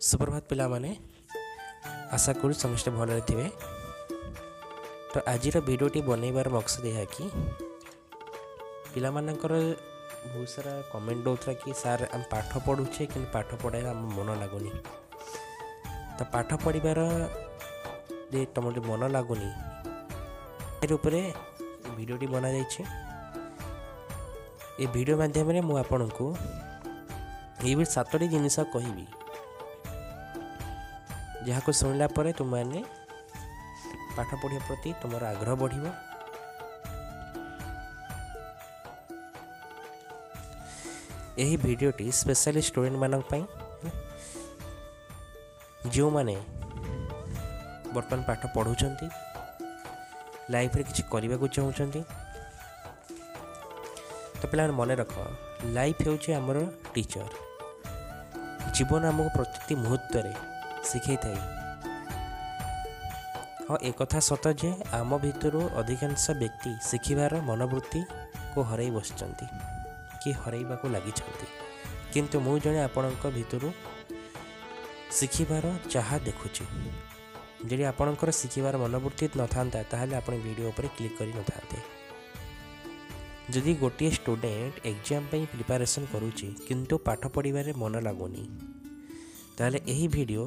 सुप्रभात पिला माने आशा करूँ समस्ते भल थे। तो आज भिडियोटी बनइबार मकसद यह कि पिला मानकर बहुत सारा कमेंट दौरा कि सार आम पाठ पढ़ुचे कि पाठ पढ़ाई आम मन लगुनि। तो पाठ पढ़ार तुम मन लगुनि उपरे भिडियोटी बना जाइए। ये वीडियो माध्यम मुझे आपण को ये 7टी जिनिस कहबी जहाँ को शुणिला तुमने पाठ पढ़िया प्रति तुम आग्रह बढ़। यही भिडियोटी स्पेशली स्टूडेंट मानक जो माने बर्तमान पाठ पढ़ुंट लाइफ रे किसी करने को चाहते। तो पे मन रख लाइफ हूँ आमर टीचर। जीवन आमको प्रति मुहूर्त शिखे थाए। हाँ एक कथा सत जे आम भितर अधिकांश व्यक्ति शिखिबार मनोवृत्ति को हरई बसचंती कि हरइबा को लगी। किंतु मु जने आपणक भितर शिखिबार चाह देखुची। जदि आपणकर शिखिबार मनोवृत्ति न था ताहले आपण वीडियो पर क्लिक करि न थाते। जदि गोटे स्टूडेंट एग्जाम पे प्रिपरेशन करुची किंतु पाठ पढ़िबारे मन लागुनी ताहले एही वीडियो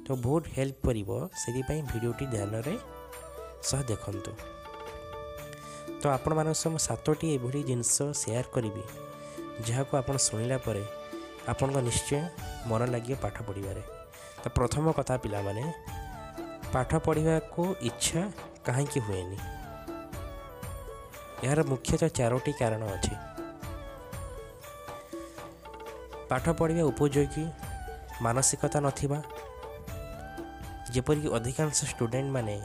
तो बहुत हेल्प करिवो। सेति पई वीडियोटी ध्यान रे सह देखंतु। तो आपण मान सब 7टी एभली जिनस शेयर करिवि जहाँ को आपण सुनिला परे आपण को निश्चय मन लगे पाठ पढ़िबारे। तो प्रथम कथा पिला माने पाठ पढ़िबा को इच्छा काहे हुएनी। यार मुख्यतः 4टी कारण अच्छे। पाठ पढ़िबा उपयोगी मानसिकता नथिबा जेपरिक अधिकांश स्टूडेंट माने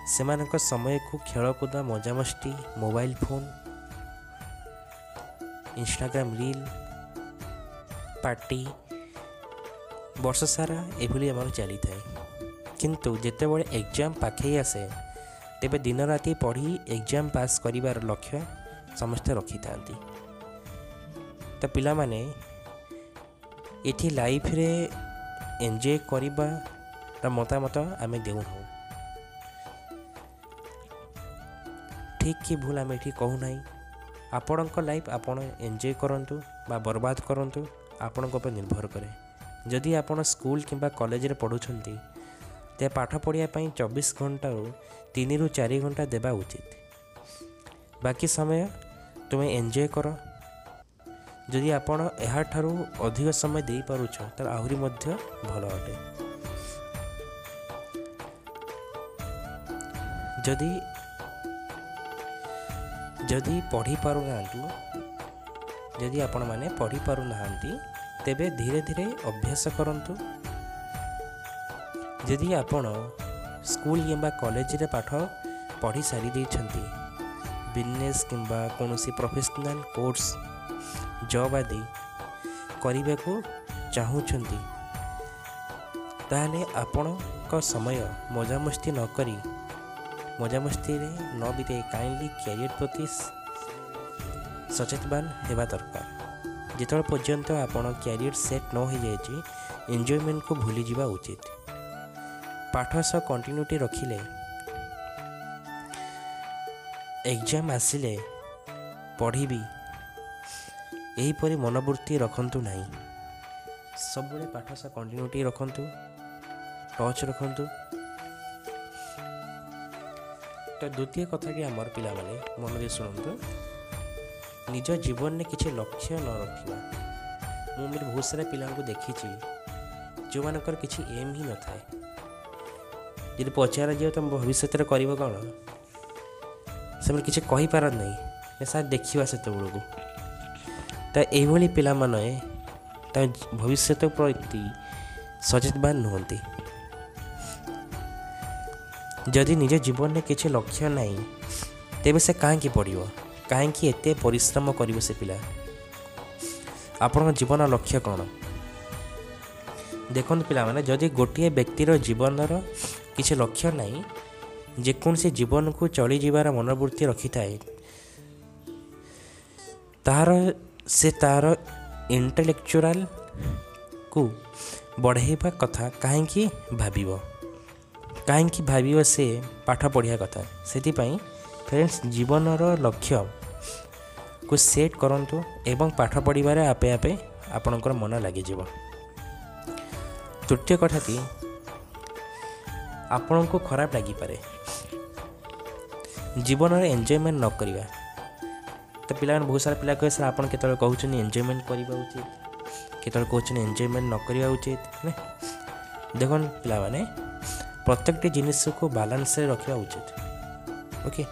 सेमानक समय को खेलकूद मजामस्ती mobile phone Instagram reel party वर्ष सारा एभली आमर चली थाए। किंतु जेते बड़े एग्जाम पाखे आसे तेबे दिन राति पढ़ी एग्जाम पास करिवार लक्ष्य समस्ते रखी थांती। तो पिला माने एठी लाइफ रे एंजॉय करिबा मतामत आम देऊ। ठीक कि भूल आम ये कहूना। आपण लाइफ आपण एंजॉय करंतु बा बर्बाद करंतु आपण पर निर्भर करे। जदि आपण स्कूल किंबा कॉलेज रे पढ़ुछंती ते पाठ पढ़िया 24 घंटा 3 ରୁ 4 घंटा देबा उचित। बाकी समय तुम्हें एंजॉय कर। जदि आपण एहा ठारू अधिक समय दे पारुछ त आहुरी मध्य भल अटे। जदि पढ़ी पारु ना जदि आपण माने पढ़ी पारु नाहांती तेबे धीरे धीरे अभ्यास करंतु। जदि आपण स्कूल किंबा कॉलेज रे पाठ पढ़ी सारी देछंती बिजनेस किंबा कोनोसी प्रोफेशनल कोर्स जॉब आदि करने को चाहूँगी ताहले आपण का समय मजामस्ती न करी मजामस्ती रे न बिते काइंडली कैरियर प्रति सचेतन हेबा दरकार। जिते पर्यंत आपण कैरियर सेट न हो जाए एंजॉयमेंट को भूली जावा उचित। पाठ सह कंटिन्यूटी रखिले एग्जाम आसिले पढ़ी यहीपरि मनोवृत्ति रखंतु नहीं। सब बड़े पाठ सह कंटिन्यूटी रखंतु टच रखंतु। तो द्वितीय कथा कि आमर पिला माने मन दे सुनंतु निज जीवन में किसी लक्ष्य न रखिबा। मुझे बहुत सारा पिला को देखी जो मानकर किसी एम ही न थाए। जब पचार जाए तुम भविष्य कर कौन से किसी कहीपार नहीं सार देखा से को तो यही पिला माने भविष्य प्रति सचेतन नुहति। जदि निज जीवन में किसी लक्ष्य नहीं तेबे से कहीं पढ़ो कहीं एत परिश्रम कर से पिला आपण जीवन लक्ष्य कौन देखो पिला माने जदि गोटे व्यक्तिर जीवनर किसी लक्ष्य नहीं जेकोसी जीवन को चली जीवार मनोवृत्ति रखी थाए तार से तार इंटेलेक्चुअल को बढ़ाइबा कथा कहीं भाविब से पाठ पढ़िया कथा से फ्रेंड्स जीवनर लक्ष्य को सेट करंतु एवं पाठ पढ़िबारे आपे आपे आपणकर मन लगे। तृतीय कथाटी आपण को खराब लगिपारे जीवन में एंजॉयमेंट न करवा। तो पिला बहुत सारा पिला कहे सर आप कहते एंजॉयमेंट करवा उचित केत कहते एंजॉयमेंट न करवा उचित ना देख पिला माने प्रत्येक जिनिस को बालांस रखा उचित। ओके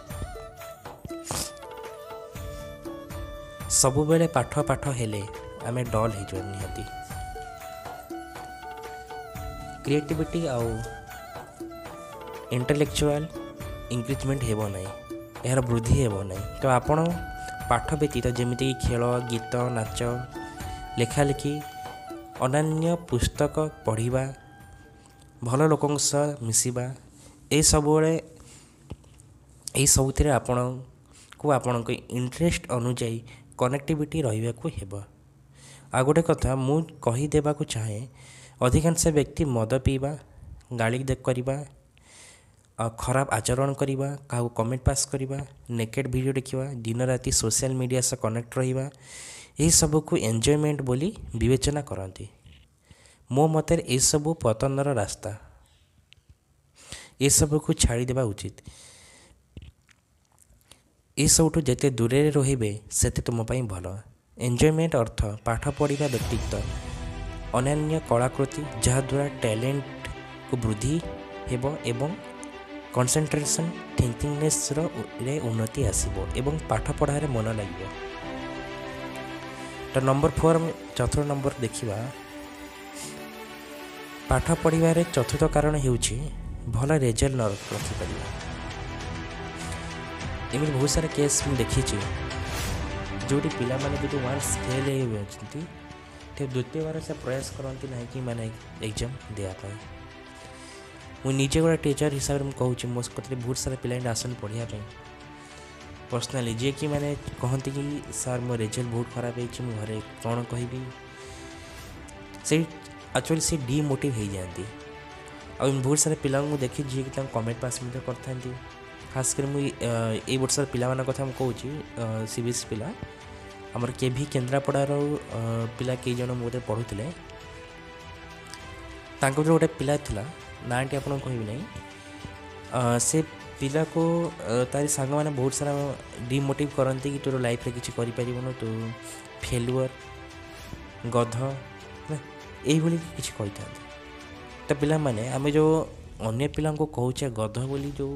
सब बेले पाठ पाठ हेले आमे डल हो निहाती क्रिएटिविटी आउ इंटेलेक्चुअल इंक्रीजमेंट हेबो नहीं यार वृद्धि हेबो नहीं। तो आपण पाठ व्यतीत जमीती खेल गीत नाच लेखालेखी अन्य पुस्तक पढ़िबा भल लोकों सह मिसिबा ए सबुथिरे आपण को आपण इंटरेस्ट अनुजाई कनेक्टिविटी रहिबा को हेबो। आ गोटे कथा मु कही देबा को चाहे अधिकांश व्यक्ति मद पीवा गाली करवा खराब आचरण करवा क्या कमेंट पास करवा नेकेड वीडियो देखा दिन राति सोशल मीडिया से कनेक्ट रहिबा यही सब को एंजॉयमेंट बोली विवेचना करती। मो मतर ये सब पतनर रास्ता ये सब को छाड़ी देबा उचित। ये सब जिते दूरे रहिबे सेते तुम पई भल। एंजॉयमेंट अर्थ पाठ पढ़िबा व्यतीत अन्य कलाकृति जहाद्वारा टैलेंट को वृद्धि हेबो एवं कंसंट्रेशन थिंकिंगनेस रे उन्नति आसीबो एवं पाठ पढ़ारे मन लगे। तो नंबर 4 चतुर्थ नंबर देखिबा पाठ पढ़िबारे चतुर्थ कारण हेउछि भल रेजल्ट न रखि परिबा। एमि बहुत सारा केस मु देखि जोटी पिला माने जो वंस फेल होती तो द्वितीय बार से प्रयास करती ना कि माने एग्जाम देवाई। मुझे निजे गोटे टीचर हिसाब से कहूँ मो कतरे बहुत सारा पिला आसन पढ़ाई पर्सनाली जी कि मैंने कहती कि सर मो रिजल्ट बहुत खराब है घरे कौन कहि से एक्चुअली से डिमोटिव हो जाती। आ बहुत सारा पिला देखी जी कि कमेंट पास करते खासकर मुझे वर्ष पिला कथा कहूँ सीबीएस पिला आमर केभी केन्द्रापड़ार पिला कई जन मोते पढ़ुले गोटे पिला थिला नाटी आपको कहबी नहीं से पिला को तारी सांग मैंने बहुत सारा डिमोटिव करती कि तोर लाइफ रे किसी करिपरिबनो तो फेलुअर गध यही किसी कही था। तो पिला माने आमे जो अन्य पिला को कहूचे गध बोली जो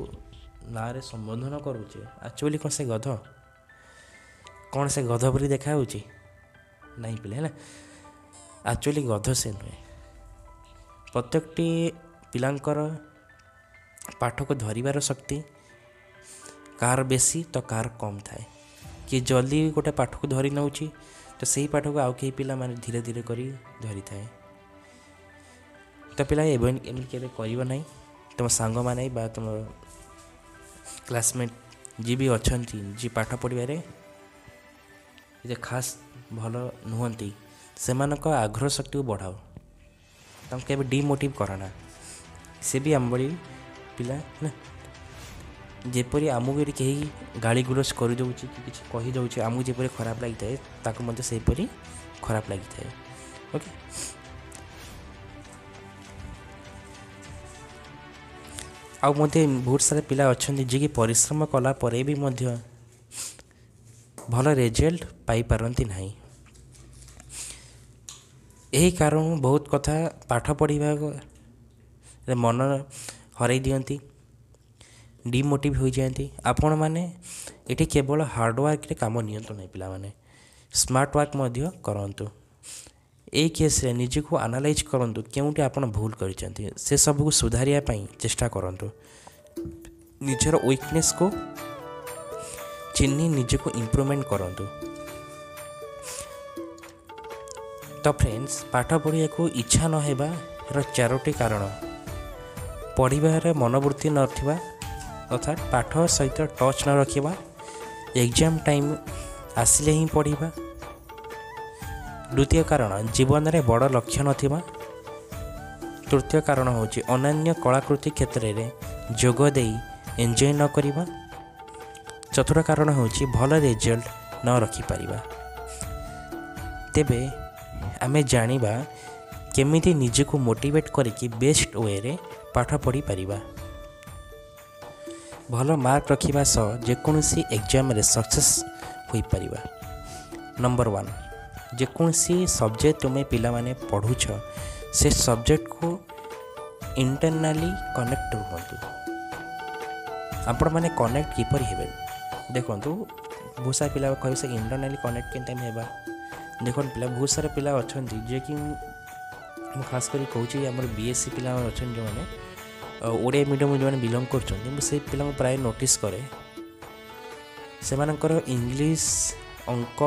ना रे संबोधन करूचे एक्चुअली कौन से गध कौन से गध बोली देखा नहीं पिला है ना एक्चुअली गध से नुहे। प्रत्येकटी पिलांकर पाठ को धरिबार शक्ति कार बेसी तो कार कम थाए कि जल्दी गोटे पाठ को धरी नौची तो सही पाठ को आउ कई पिला माने धीरे धीरे करी धरी थाए। तो पिला एमती केबे करिवो नहीं तुम सांग माने बा तुम क्लासमेट जी भी अच्छी जी पाठ पढ़िबारे जे खास भल नुहंती सेमानक आग्रह शक्ति को बढ़ाओ तम केबे डिमोटिव करना से भी आम बड़ी पिला ना जेपरी आमको ये कहीं गाड़ी गुलस कर कि किसी कही दौर आमको जपरी खराब लगी थाए ताको मते सेपरी खराब लगी थाए। ओके आउ मते बहुत सारे पिला अच्छा जी कि परिश्रम कला परे भी मध्य भल रिजल्ट पाई पारंती नहीं। यही कारण बहुत कथा पाठ पढ़ा मन हर दियंती डिमोटिव हो जाती। आपण मैंने ये केवल हार्डवर्क रे काम नियंतु नहीं पिला माने स्मार्ट वर्क मध्य करंतु। ए केस रे निज को एनालाइज करंतु केउटी आपण भूल करिसेंती से सब को सुधारिया पई चेष्टा करंतु। निजर वीकनेस को चिन्ही निज को इम्प्रूवमेंट करंतु। तो फ्रेंड्स पाठ पढ़िया को इच्छा न हेबा र चारोटी कारण पढ़िबार मनोवृत्ति नथिबा अर्थात पाठ सहित टच न रखिबा एग्जाम टाइम आसिले ही पढ़िबा द्वितीय कारण जीवन में बड़ लक्ष्य नथिबा। तृतीय कारण होची अनन्य कलाकृति क्षेत्र में जोग देई एंजॉय न करिबा। चतुर्थ कारण होची भल रिजल्ट न रखि परिबा। तेबे आमे जानिबा केमिति निजे को मोटिवेट करिकि बेस्ट वे रे पाठ पढ़ी परिबा। भल मार्क रखिबा सह जेकोसी एग्जाम रे सक्सेस होई परिबा। नंबर 1 जेकोसी सब्जेक्ट तुम्हें पिला माने पढ़ुछ से सब्जेक्ट को इंटरनाली कनेक्ट रुहतु। आपण माने कनेक्ट किपर हेबे देखो बहुत सारा पिला कह से इंटरनाली कनेक्ट के हेबा। देखो पिला बहुत सारा पिला अच्छा जे कि मु खास कर कहूँ आम बीएससी पिला अच्छा जो मैंने ओडिया मीडियम जो बिलंग कर से पिला प्राय नोटिस करे से इंग्लिश अंक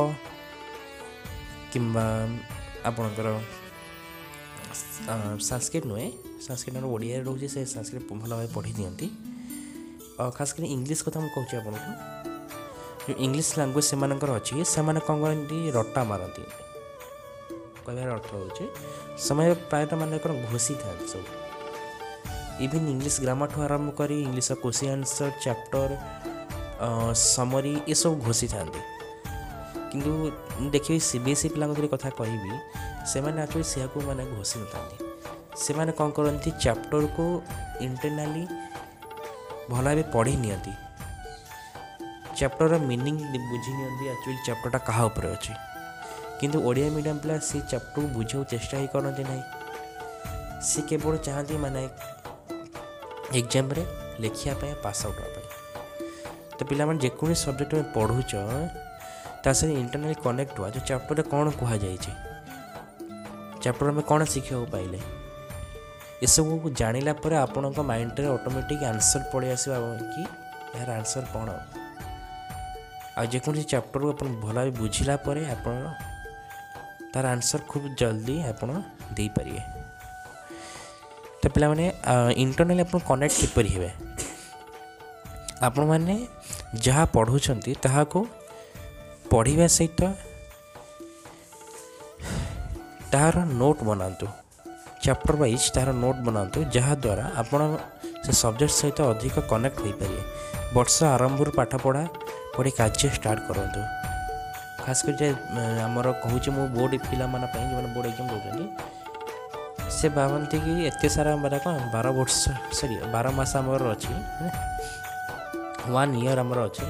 किंबा आपणकर संस्कृत नुहे संस्कृत ओडिया रोचे से संस्कृत भल भाव पढ़ी दिखती। खास कर इंग्लिश कथा मुझे आपको जो इंग्लिश लैंग्वेज से अच्छी से कौन करती रटा मारती कहबार अर्थ हो समय प्रायतः मान घोषी था सब इवन इंग्लिश ग्रामर ठू आरंभ कर English question answer chapter summary ये सब घोषी था। किंतु देखिए सीबीएसई पिला कथा कहि से एक्चुअली से मैंने घोषी न था से कौन करती चैप्टर को इंटरनाली भल भाव पढ़ी नियंती चैप्टर मीनिंग बुझी नियंती एक्चुअली चैप्टरटा कहा ऊपर अच्छी किंतु ओडिया मीडियम पिला से चैप्टर को बुझाऊ चेष्टा ही करते ना सी केवल चाहती माने एग्जाम रे लिखिया पास आउट होगा। तो पिला जेको सब्जेक्ट में पढ़ुच तासे इंटरनली कनेक्ट हुआ जो चैप्टर में कौन कह चैप्टर में कौन शिक्षा पाइले ये सब जानिला पर आपण माइंड रे ऑटोमेटिक आंसर पड़े आसवा कि यार आंसर कौन आ जेको चैप्टर को अपन भल भाव बुझिला पर आपण तार आंसर खूब जल्दी आप दे पारे। तो पिला माने इंटरनली आप कनेक्ट किपर हे आपण माने जहाँ पढ़ुचंती ताहा को पढ़िबा सहित तार नोट बनातु चैप्टर वाइज तार नोट बनातु जहाँ द्वारा आपण से सब्जेक्ट सहित अधिक कनेक्ट हो पारे। वर्ष आरंभ पाठ पढ़ा पढ़ी कार्य स्टार्ट करूँ खास कर आमर कहूँ मो बोर्ड पिला जो बोर्ड एग्जाम दौरान से भावती कि एत सारा मेरा कौन 12 वर्ष सॉरी 12 मास आमर अच्छी 1 ईयर आमर अच्छे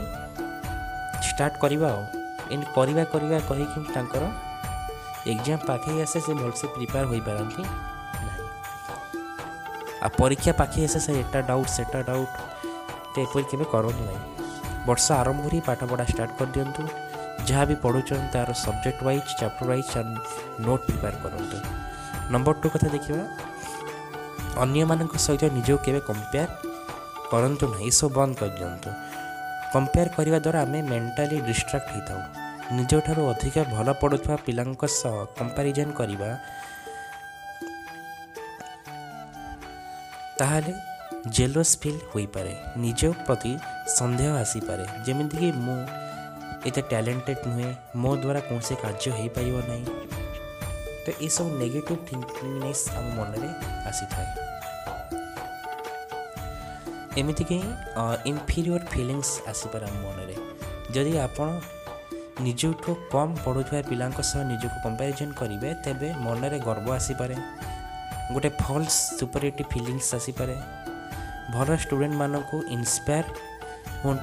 स्टार्ट करवा इन करवा करवा कहीकि एग्जाम पाखे आसे से भलसे प्रिपेयर हो पारती आ परीक्षा पाखे आसे से एटा डाउट सेटा डाउट तो एपरी केवे करतु ना वर्ष आरंभ ही पाठ पढ़ा स्टार्ट कर दिंतु जहाँ भी पढ़ुचन तार subject wise chapter wise note prepare करूँ। नंबर 2 कथा देखा अन्य मान सहित निजक केवे कंपेयर करंतु ना ये सब बंद कर दिंतु। कंपेयर करने द्वारा आम मेंटाली डिस्ट्रैक्ट होता हूँ निज ठारू अधिक भल पढ़ुवा पिला कंपैरिजन करवा ताहले जेलस फील हो पारे निज प्रति संदेह आसी पारे जेमिति कि मु एते टैलेंटेड नुहे मो द्वारा कौन से कार्य हो पार ना तो ये सब नेगेटिव थिंकिंगनेस आम मन में आसी था एमती कि इनफीरियर फीलिंग्स आसीपारे आम मन में जदि आपण निजठू कम पढ़ुवा पिला निज को कंपैरिजन करेंगे तेबे मन में गर्व आसीपारे गोटे फॉल्स सुपरियरिटी फीलिंग्स आसीपारे भल स्टूडेंट मान को इंस्पायर हूँ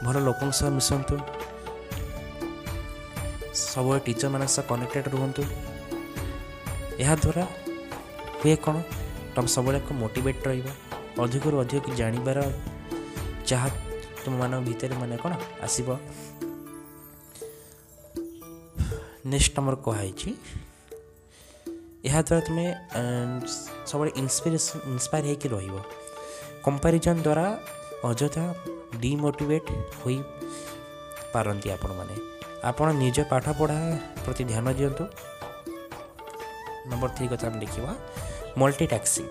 भल लोकों सह मिसतु सब टीचर मान सह कनेक्टेड रुहतु यह द्वारा हुए कौन तुम सब मोटिवेट रधिक अधिक जानिबार चाह तुम मान भीतर माने कौन आसब। नेक्स्ट नंबर कहुई यह द्वारा तुम्हें सब इंस्पायर हो कंपैरिजन द्वारा अଯଥା डिमोटिवेट हो पारती आपण निज पाठ पढ़ा प्रति ध्यान दिंतु। नंबर 3 कथा देखा मल्टीटास्किंग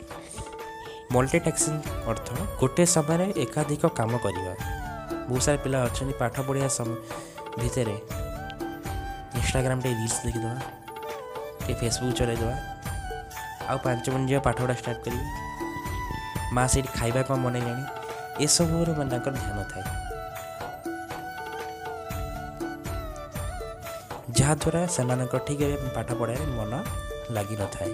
अर्थ गोटे समय एकाधिक काम करवा। बहुत सारे पिला अच्छा पाठ पढ़िया भितर इंस्टाग्राम टे रील्स देखीदे टे फेसबुक चलैदे आउ 5 मिनट जो पाठ पढ़ा स्टार्ट करी माँ से खाଇବା कम बनैलानी ये सब ध्यान थाए जहाद्वारा से ठीक पाठ पढ़ाई मन लगी न थाए।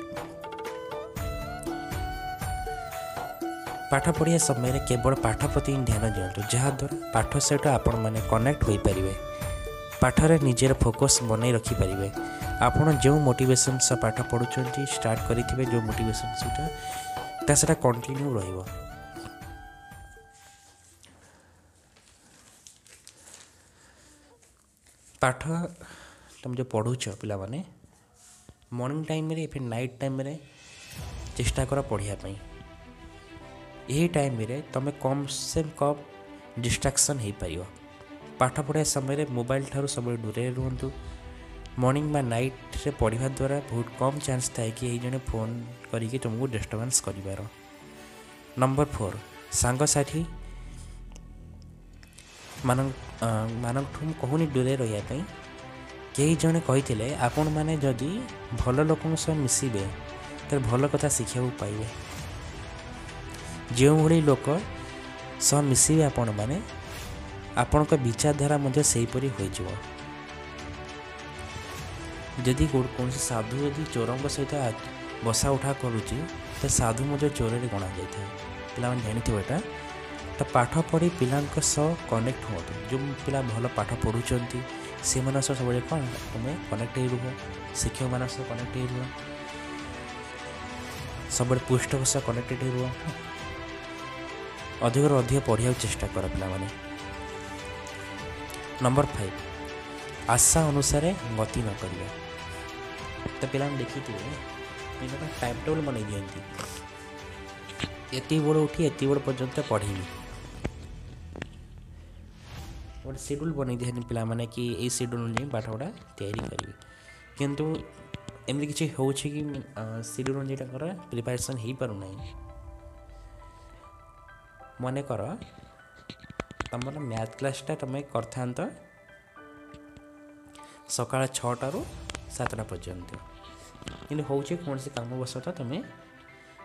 पाठ पढ़िया समय केवल पाठ प्रति ध्यान दिंतु जहाद्वारा पाठ सहित आपण मैंने कनेक्ट हो पारे पाठरे निजर फोकस बनई रखिपारे आपड़ जो मोटिवेशन से पाठ पढ़ुं स्टार्ट करेंगे जो मोटिवेशन से कंटिन्यू रहिबो। पाठ तुम जो पढ़ुच पिला माने मॉर्निंग टाइम रे फिर नाइट टाइम रे चेष्टा कर पढ़ाई यही टाइम रे तुम कम से कम डिस्ट्रैक्शन हो पार पाठ पढ़ा समय मोबाइल ठारू सब दूर रुहतु मॉर्निंग बा नाइट रे पढ़ा द्वारा बहुत कम चांस थाए कि यही जने फोन करके तुमको डिस्टर्बेंस कर। नंबर 4 सांगसाथी मानू कहूनी दूर रही कई जने कही आपण मैंने जदि भल लोक मिसबे तो भल कथा शिखा पाइबे जो भली लोक सह मिसबे आपण मैंने आपण विचारधारा सेहीपरि हो जदि कौन साधु यदि चोरों सहित बसा उठा करुच्ची तो साधु मध्य चोर गणा जाए पिला जानी यहाँ तो पाठ पढ़ी पिला कनेक्ट हुआ जो पिला भल पाठ पढ़ुंट से सब कौन तुम्हें कनेक्ट हो रुह शिक्षक मान कनेक्ट हो रुह सब पुस्तक सह कनेक्टेड हो रुह अधिक अधिक पढ़ा चेष्टा कर पिला माने। नंबर 5 आशा अनुसार गति न करिया तो पिला देखी पिला टाइम टेबल बन दिखती एत बड़ उठी एत बड़ पर्यंत पढ़ी गोटे शेड्यूल बन दिखाती पिला माने कि ये शेड्यूल अनुसार पाठ पढ़ा तैयारी करी किंतु एमती किसी हो शेड्यूल अनुसार प्रिपरेशन हो पार ना मन कर तुम मैथ क्लासटा तुम कर सका 6टा ରୁ 7टा पर्यंत कि हूँ कौन से कम बसत तुम्हें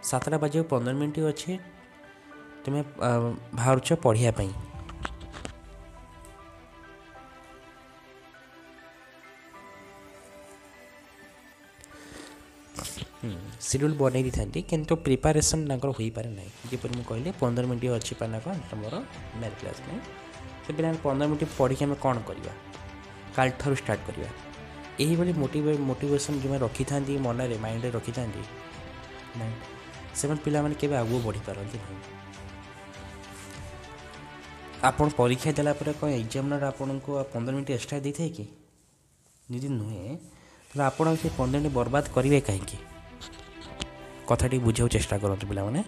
7टा बजे 15 मिनट अच्छे तुम्हें बाहर पढ़ाई शेड्यूल बनई था किंतु प्रिपरेशन हो पारे ना जपर मुझे कहली 15 मिनट अच्छी पाना कौन तुम मैथ क्लास में तो पे 15 मिनट पढ़ी आम कौन करवा काल ठार स्टार्ट करवा यही मोटिवेशन जो रखी था मन में माइंड रखी था से पिला माने केबे आगु बढ़ी पारती नहीं आपन परीक्षा देला पर कौन एग्जामिनर आपन को 15 मिनट एक्स्ट्रा दी थे कि यदि नुहे तो आपन से 15 मिनट बर्बाद करेंगे कहीं कथाटी बुझाऊ चेष्टा करते पिला माने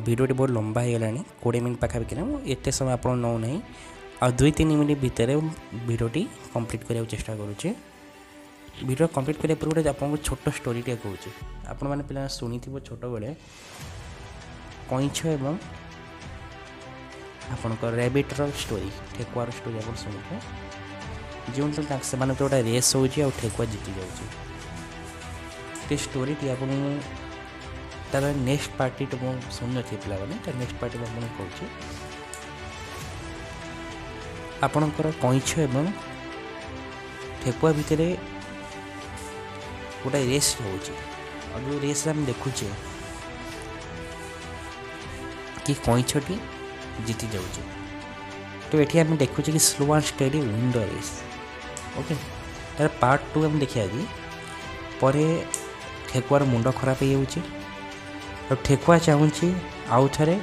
वीडियो बहुत लंबा हो गलानी 20 मिनट पाखापाखि ना एत समय आप नौ ना आ 2-3 मिनट भितर वीडियोटी कंप्लीट करने चेष्टा करुचे वीडियो कंप्लीट करने पूर्व आपको छोट स्टोरीटे कहूँ आपण मैंने पिला शुणी छोट बेले कईछ एवं आपणकर रैबिटर स्टोरी ठेकुआर स्टोरी आप शुणुथे जो से गोटे रेस हो ठेकुआ जीति जाऊँगी स्टोरी आप तार नेक्स्ट पार्टी तो मुझे शुणी थी पिला नेक्स्ट पार्टी आपको कहूँ आपणकर कईछ एवं ठेकुआ भितर गोटे रेस हो जो रेस आम देखुचे कि कईछटी जीति जाऊँगी तो ये आम देखुचे कि slow and steady win the race okay तार पार्ट 2 आम देखिए आज पर ठेकुआर मुंड खराब हो जाऊँगी और ठेकुआ चाहूँगी आउ थे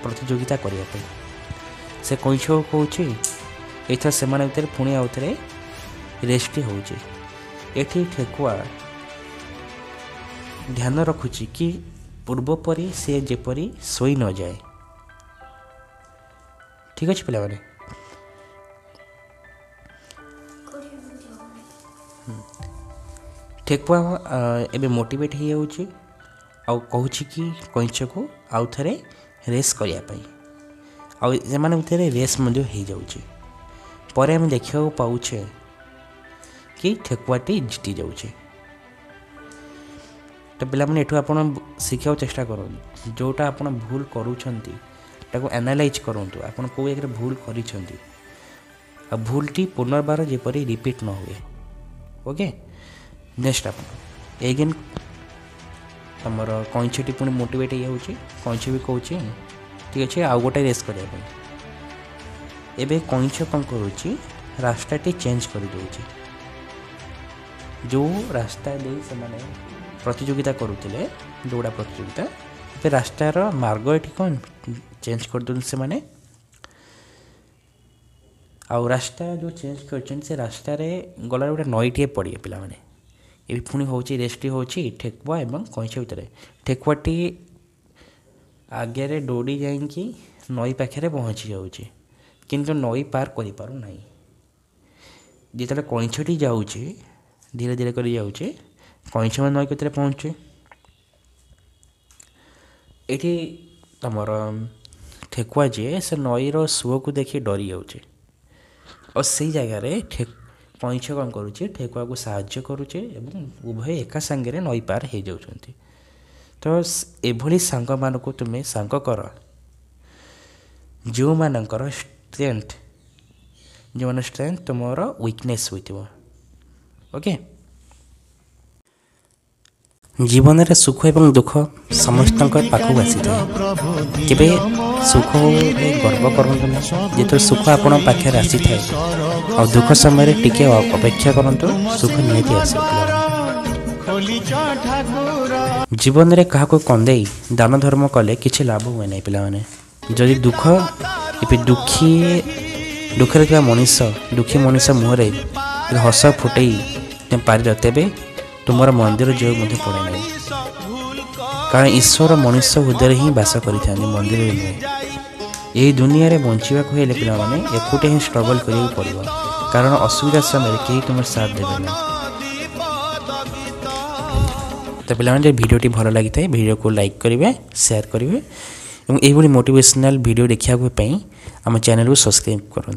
प्रतियोगिता करने से कईछ कहूँ एथर से भर पुणी आउ थे रेस्ट होठी ठेकुआ ध्यान रखुची कि पूर्व परी से जेपरी सोई न जाए ठीक अच्छे पिला माने ठेकुआ एबे मोटिवेट हो जाऊँगी आउ कहूँ कि कईच को आउ थे रेस करने से रेस हो जाऊँगी पर आम देखा पाचे कि ठेकुआटी जिति जाऊे। तो पाने एठू आप शिखा चेष्टा करूँ जोटा आप भूल करूँ एनालाइज करूँ आप कौ एक भूल कर भूलटी पुनर्बार जेपरी रिपीट न हुए। ओके नेक्स्ट आप एगेन तुमर कईछटी पुणी मोटिवेट हो कईछ भी कौच ठीक अच्छे आउ गोटे रेस करने एवं कईछ कौन करुच्ची रास्ताटी चेंज कर दूची। जो रास्ता दे से माने प्रतियोगिता करुले दौड़ा प्रतियोगिता ए रास्तार मार्ग ये कौन चेंज कर दूँ से माने आउ रास्ता जो चेंज कर रास्तार गला गोटे नईटे पड़े पिला माने ये पुणी हूँ रेस्टी हूँ ठेकुआ एवं कईछ भितर ठेकुआटी आगे दौड़ी जा नई पाखे पहुँची जाऊँगी किंतु नई पार करना जिते कईछटी जाऊँचे धीरे धीरे कर जाऊँचे कईछ में नई कत पहुँचे ये तुमर ठेकुआ जे से नईर सुओ को देखी डरी जाऊँचे और से जगार कईछ कौन करुचे ठेकुआ को साहाय्य करुचे एवं उभय एका सांगे नई पार हो जाउछंती। तो एभली सांग मानक तुम्हें सांग कर जो मानकर स्ट्रेंथ जो मान स्ट्रेंथ तुमर वीकनेस होइतिबो। ओके जीवन में सुख एवं दुख समस्त पाखक आसी था केवे सुख गर्व करतु जिते सुख आपण पाखे आसी था और दुख समय टिके अपेक्षा करतु सुख निहाती आस। जीवन में क्या कंदे दान धर्म कले किसी लाभ हुए ना पाने जदि दुख दुखे क्या मनीष दुखी मनीष मुहरे हस फुटे पार तेरे तुमर मंदिर जो पड़े ना कारण ईश्वर मनुष्य हृदय ही बास कर मंदिर नुहे। यही दुनिया रे बंचा हेल्ले पे एकुटे ही स्ट्रगल करा पड़ो कारण असुविधा समय कहीं तुम साथ देवे ना। तो पे भिडियोटी भल लगी था भिडियो को लाइक करेंगे शेयर करेंगे और यही मोटिवेशनल वीडियो देखा आम चैनल को सब्सक्राइब करूँ।